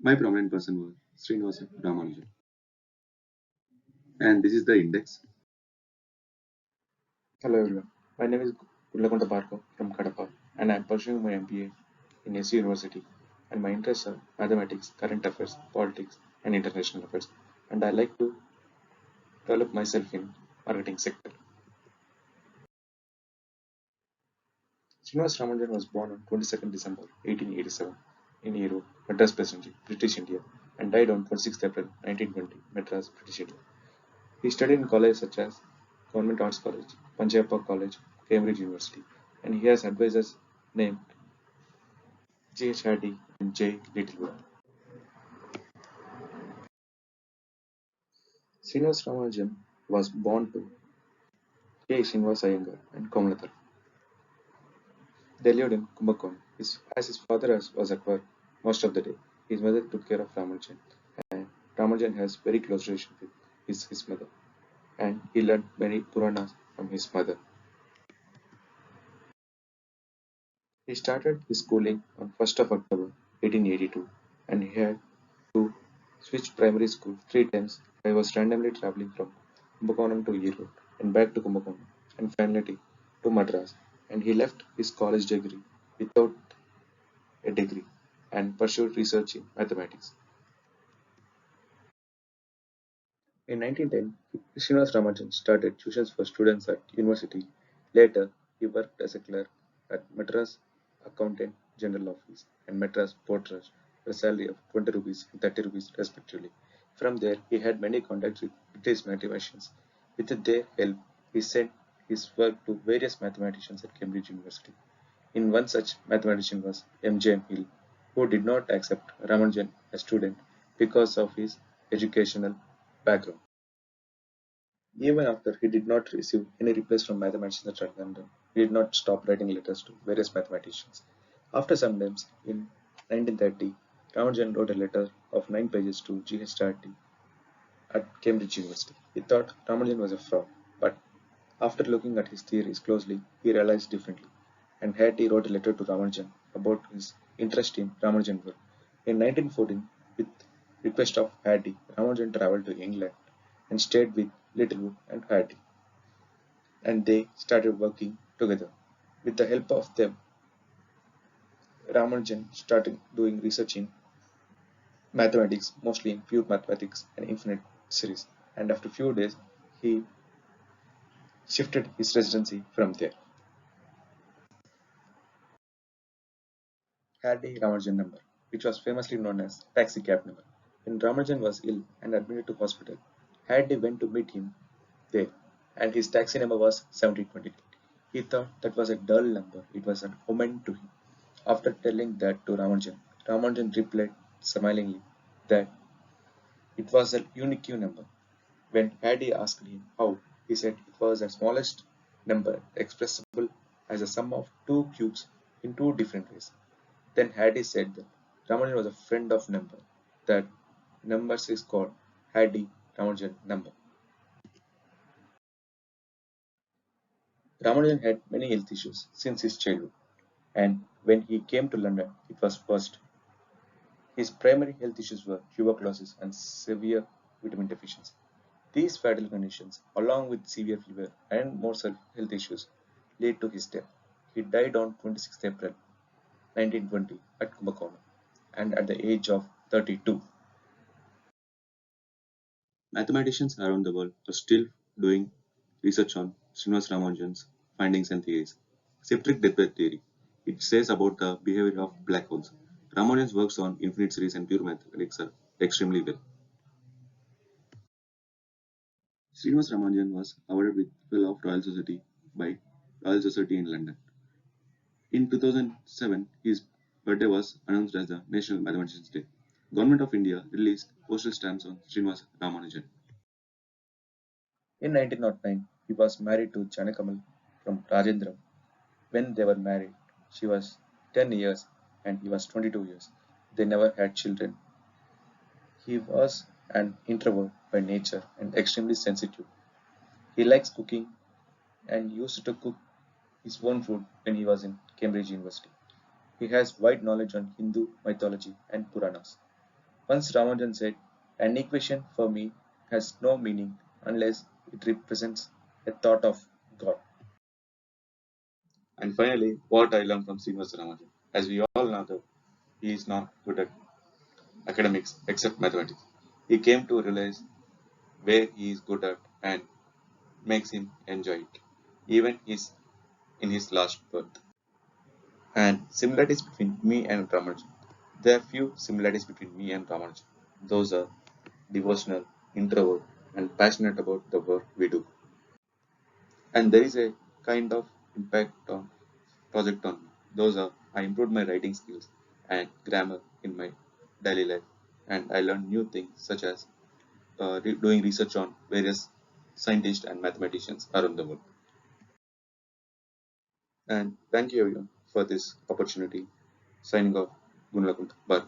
My prominent person was Srinivasa Ramanujan. And this is the index. Hello everyone, my name is GUNDLAKUNTA Bhargav from Kadapa and I am pursuing my MBA in SU University and my interests are mathematics, current affairs, politics and international affairs and I like to develop myself in marketing sector. Srinivasa Ramanujan was born on 22nd December 1887 in Erode, Madras Presidency, British India and died on 26th April 1920, Madras, British India. He studied in colleges such as Government Arts College, Panjayappa College, Cambridge University and he has advisors named J. Shetty and J. Littlewood. Srinivasa Ramanujan was born to K. Srinivasa Iyengar and Komalathar. They lived in Kumbakonam. As his father was at work most of the day, his mother took care of Ramanujan and Ramanujan has very close relation with his mother and he learned many Puranas from his mother. He started his schooling on 1st of October 1882 and he had to switch primary school three times. I was randomly traveling from Kumbakonam to Erode and back to Kumbakonam and finally to Madras and he left his college degree without a degree and pursued research in mathematics. In 1910, Srinivas Ramanujan started tuitions for students at university. Later, he worked as a clerk at Madras Accountant General Office and Madras Port Trust for a salary of 20 rupees and 30 rupees respectively. From there, he had many contacts with British mathematicians. With their help, he sent his work to various mathematicians at Cambridge University. In one such mathematician was M.J.M. Hill, who did not accept Ramanujan as student because of his educational background. Even after he did not receive any replies from mathematicians at London, he did not stop writing letters to various mathematicians. After some time, in 1930, Ramanujan wrote a letter of 9 pages to G.H. Darty at Cambridge University. He thought Ramanujan was a fraud, but after looking at his theories closely, he realized differently. And Hattie wrote a letter to Ramanujan about his interest in Ramanujan work. In 1914, with request of Hattie, Ramanujan traveled to England and stayed with Littlewood and Hattie, and they started working together. With the help of them, Ramanujan started doing research in mathematics, mostly in pure mathematics and infinite series. And after few days, he shifted his residency from there. Hattie Ramanujan number, which was famously known as taxi cab number. When Ramanujan was ill and admitted to hospital, Hattie went to meet him there, and his taxi number was 1728. He thought that was a dull number, it was an omen to him. After telling that to Ramanujan, Ramanujan replied smilingly that it was a unique number. When Paddy asked him how, he said it was the smallest number expressible as a sum of two cubes in two different ways. Then Haddy said that Ramanujan was a friend of number, that numbers is called Haddy Ramanujan number. Ramanujan had many health issues since his childhood, and when he came to London, it was first. His primary health issues were tuberculosis and severe vitamin deficiency. These fatal conditions, along with severe fever and more health issues, led to his death. He died on 26th April 1920 at Kumbakonam and at the age of 32. Mathematicians around the world are still doing research on Srinivasa Ramanujan's findings and theories. Symmetric depth theory. It says about the behavior of black holes. Ramanujan's works on infinite series and pure mathematics are extremely well. Srinivasa Ramanujan was awarded with Fellow of Royal Society by Royal Society in London. In 2007, his birthday was announced as the National Mathematicians Day. Government of India released postal stamps on Srinivasa Ramanujan. In 1909, he was married to Janakamal from Rajendram. When they were married, she was 10 years and he was 22 years. They never had children. He was an introvert by nature and extremely sensitive. He likes cooking and used to cook his own food when he was in Cambridge University. He has wide knowledge on Hindu mythology and Puranas. Once Ramanujan said, "An equation for me has no meaning unless it represents a thought of God." And finally, what I learned from Srinivasa Ramanujan. As we all know, that he is not good at academics except mathematics. He came to realize where he is good at and makes him enjoy it, even in his last birth. And similarities between me and Ramanujan. There are few similarities between me and Ramanujan. Those are devotional, introvert, and passionate about the work we do. And there is a kind of impact on project on me. Those are I improved my writing skills and grammar in my daily life, and I learned new things such as doing research on various scientists and mathematicians around the world. And thank you everyone for this opportunity. Signing off, Gunlakunta. Bye.